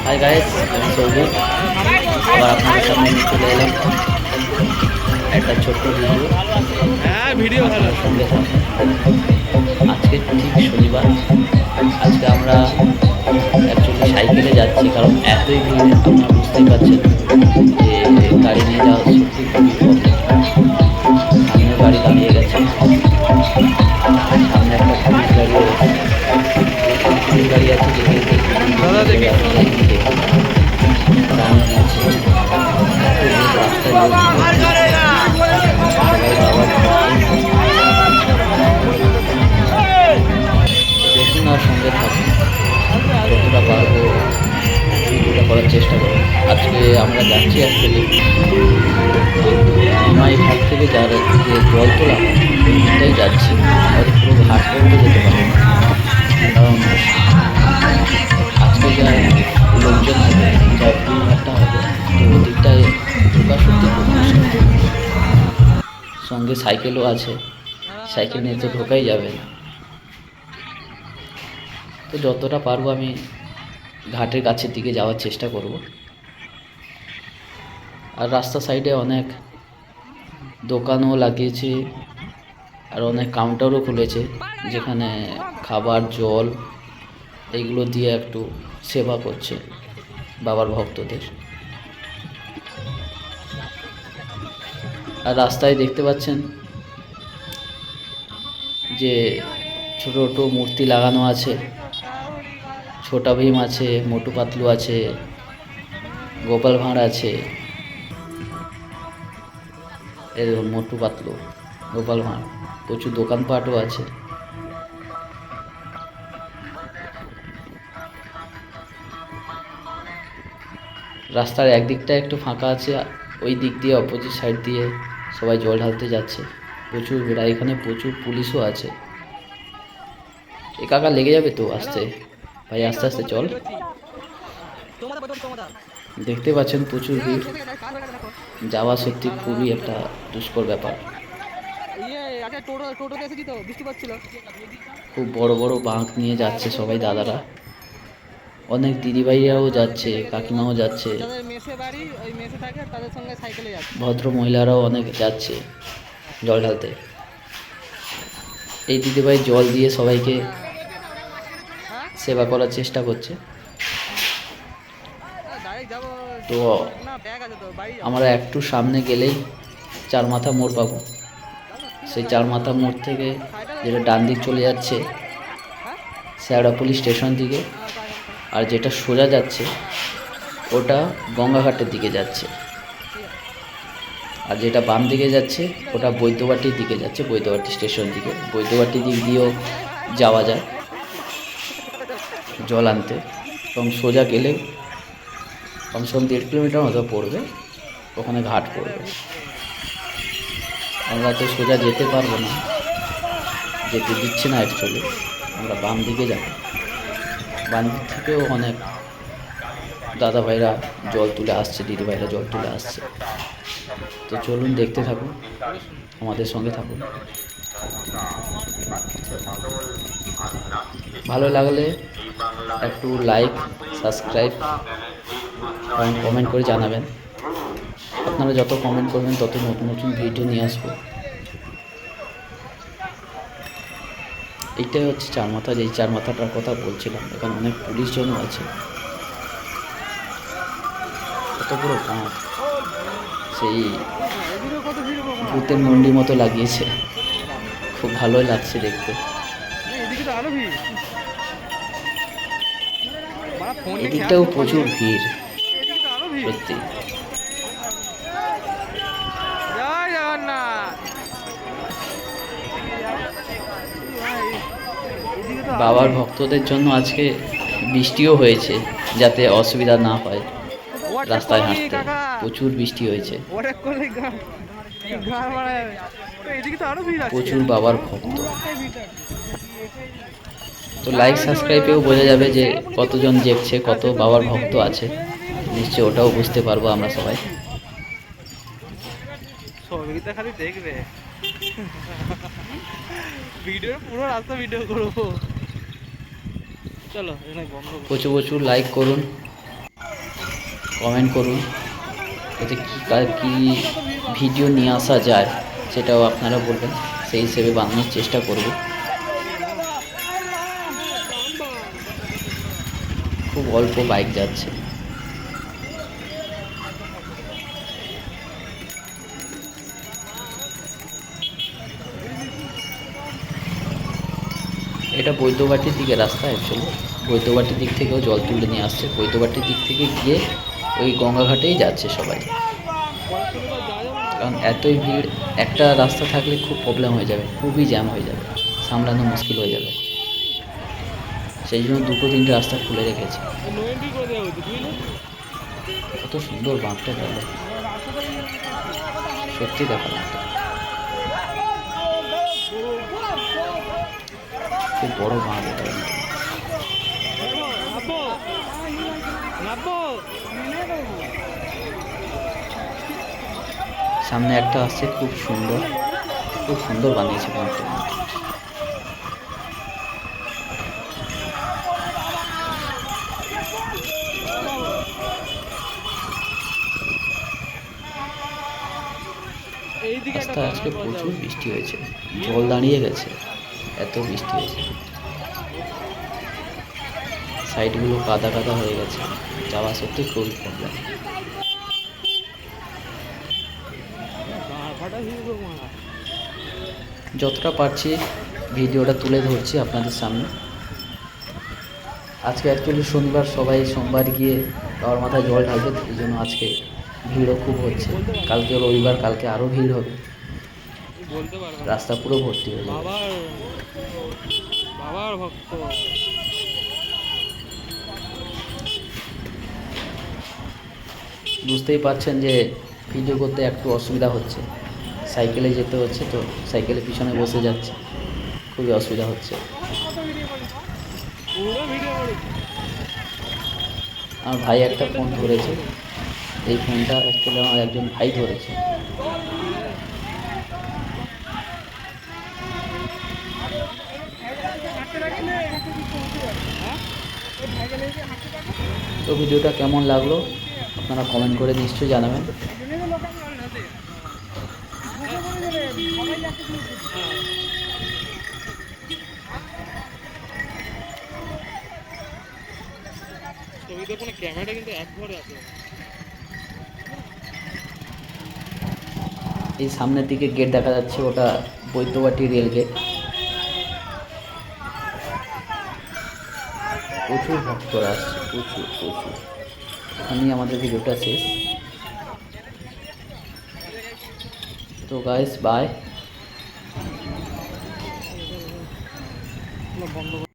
Hi guys, আমি সৌভিক। আবার আপনাদের সামনে নিয়ে চলে এলাম একটা ছোট্ট ভিডিও। আপনার সঙ্গে থাকুন। আজকে ঠিক শনিবার। আজকে আমরা অ্যাকচুয়ালি সাইকেলে যাচ্ছি, কারণ এতই ভিড় আপনারা বুঝতেই পারছেন যে গাড়ি নিয়ে যাওয়া সত্যি খুবই প্রবলেম। সামনে গাড়ি দাঁড়িয়ে গেছে, সামনে একটা পুলিশ গাড়ি রয়েছে, পুলিশ গাড়ি আছে দেখে দেখে দাঁড়িয়ে আছে। রাস্তায় লোক সবাই বাবার দেখুন আর সঙ্গে থাকুন। যতটা পারবো ভিডিওটা করার চেষ্টা করবো। আজকে আমরা যাচ্ছি অ্যাকচুয়ালি নিমাই ঘাট থেকে যারা যে জল তোলা হয় ওই দিকটাই যাচ্ছি। হয়তো পুরো ঘাট পর্যন্ত যেতে পারবো না, কারণ আজকে যা লোকজন হবে, যা ঘাটটা হবে, তো ওই দিকটায় ঢোকা সত্যি খুব মুশকিল। সঙ্গে সাইকেলও আছে, সাইকেল নিয়ে তো ঢোকাই যাবে না। তো যতটা পারবো আমি ঘাটের কাছের দিকে যাওয়ার চেষ্টা করব। আর রাস্তা সাইডে অনেক দোকানও লাগিয়েছে আর অনেক কাউন্টারও খুলেছে, যেখানে খাবার জল এইগুলো দিয়ে একটু সেবা করছে বাবার ভক্তদের। আর রাস্তায় দেখতে পাচ্ছেন যে ছোটো ছোটো মূর্তি লাগানো আছে। ছোটা ভীম আছে, মোটু পাতলু আছে, গোপাল ভাঁড় আছে। এই দেখুন মোটু পাতলু, গোপাল ভাঁড়। প্রচুর দোকানপাটও আছে। রাস্তার একদিকটা একটু ফাঁকা আছে, ওই দিক দিয়ে অপোজিট সাইড দিয়ে সবাই জল ঢালতে যাচ্ছে। প্রচুর ভিড়, এখানে প্রচুর পুলিশও আছে। একা লেগে যাবে তো আসতে, ভাই আস্তে আস্তে চল। দেখতে পাচ্ছেন প্রচুর ভিড়, যাওয়া সত্যি খুবই একটা দুষ্কর ব্যাপার। খুব বড় বড় বাঁক নিয়ে যাচ্ছে সবাই দাদারা, অনেক দিদিভাইরাও যাচ্ছে, কাকিমাও যাচ্ছে, ভদ্র মহিলারাও অনেক যাচ্ছে জল ঢালতে। এই দিদিভাই জল দিয়ে সবাইকে সেবা করার চেষ্টা করছে। তো আমরা একটু সামনে গেলেই চার মাথা মোড় পাবো। সেই চার মাথা মোড় থেকে যেটা ডান দিক চলে যাচ্ছে শেওড়াফুলি স্টেশন দিকে, আর যেটা সোজা যাচ্ছে ওটা গঙ্গাঘাটের দিকে যাচ্ছে, আর যেটা বাম দিকে যাচ্ছে ওটা বৈদ্যবাটির দিকে যাচ্ছে, বৈদ্যবাটি স্টেশন দিকে। বৈদ্যবাটি দিক দিয়েও যাওয়া যায় জল আনতে, এবং সোজা গেলে কমসে কম 1.5 কিলোমিটার মতো পড়বে, ওখানে ঘাট পড়বে। আমরা তো সোজা যেতে পারবো না, যেতে দিচ্ছে না অ্যাকচুয়ালি। আমরা বাম দিকে যাব, বাম দিক থেকেও অনেক দাদা ভাইরা জল তুলে আসছে, দিদি ভাইরা জল তুলে আসছে। তো চলুন দেখতে থাকুন, আমাদের সঙ্গে থাকুন। ভালো লাগলে একটু লাইক, সাবস্ক্রাইব এবং কমেন্ট করে জানাবেন। আপনারা যত কমেন্ট করবেন তত নতুন নতুন ভিডিও নিয়ে আসবো। এইটাই হচ্ছে চার মাথা, যেই চার মাথাটার কথা বলছিলাম। এখানে অনেক পুলিশজনও আছে। কত বড় গাঁ, সেই ভূতের মন্ডি মতো লাগিয়েছে, খুব ভালোই লাগছে দেখতে। এদিকটাও প্রচুর ভিড় সত্যি। বাবার ভক্তদের জন্য আজকে বৃষ্টিও হয়েছে, যাতে অসুবিধা না হয় রাস্তায় হাঁটতে। প্রচুর বৃষ্টি হয়েছে, প্রচুর বাবার ভক্ত। তো লাইক সাবস্ক্রাইবেও বোঝা যাবে যে কতজন দেখছে, কত বাবার ভক্ত আছে। নিশ্চয়ই ওটাও বুঝতে পারবো আমরা সবাই। খালি দেখবে ভিডিও, পুরো রাস্তা ভিডিও করবো। চলো প্রচুর প্রচুর লাইক করুন। কমেন্ট করুন, এতে কী ভিডিও নিয়ে আসা যায় সেটাও আপনারা বলবেন, সেই হিসেবে বানানোর চেষ্টা করব। খুব অল্প বাইক যাচ্ছে। এটা বৈদ্যবাটির দিকে রাস্তা, অ্যাকচুয়ালি বৈদ্যবাটির দিক থেকেও জল তুলে নিয়ে আসছে, বৈদ্যবাটির দিক থেকে গিয়ে ওই গঙ্গাঘাটেই যাচ্ছে সবাই। কারণ এতই ভিড়, একটা রাস্তা থাকলে খুব প্রবলেম হয়ে যাবে, খুবই জ্যাম হয়ে যাবে, সামলানো মুশকিল হয়ে যাবে। সেই জন্য 2-3টে রাস্তা খুলে রেখেছে। কত সুন্দর বাঁকটা গেল, সত্যি দেখার মতো। খুব বড় বাঁধ এটা। সামনে একটা আসছে, খুব সুন্দর বানিয়েছে বাঁধটা। রাস্তায় আজকে প্রচুর বৃষ্টি হয়েছে, জল দাঁড়িয়ে গেছে, এত বৃষ্টি হয়েছে। সাইডগুলো কাদা কাদা হয়ে গেছে, যাওয়া সত্যি খুবই প্রবলেম। যতটা পারছি ভিডিওটা তুলে ধরছি আপনাদের সামনে। আজকে অ্যাকচুয়ালি শনিবার, সবাই সোমবার গিয়ে বাবার মাথায় জল ঢালবে, এই জন্য আজকে ভিড়ও খুব হচ্ছে। কালকে রবিবার, কালকে আরও ভিড় হবে, রাস্তা পুরো ভর্তি হয়ে যাবে। বুঝতেই পারছেন যে ভিডিও করতে একটু অসুবিধা হচ্ছে, সাইকেলে যেতে হচ্ছে, তো সাইকেলে পিছনে বসে যাচ্ছে, খুবই অসুবিধা হচ্ছে। আমার ভাই একটা ফোন ধরেছে, এই ফোনটা অ্যাকচুয়ালি আমার একজন ভাই ধরেছে। তো ভিডিওটা কেমন লাগলো আপনারা কমেন্ট করে নিশ্চয়ই জানাবেন। এই সামনের দিকে গেট দেখা যাচ্ছে, ওটা বৈদ্যবাটি রেল গেট। প্রচুর ভক্তরা আসছে, প্রচুর। এখানেই আমাদের ভিডিওটা শেষ। তো গাইস, বাই।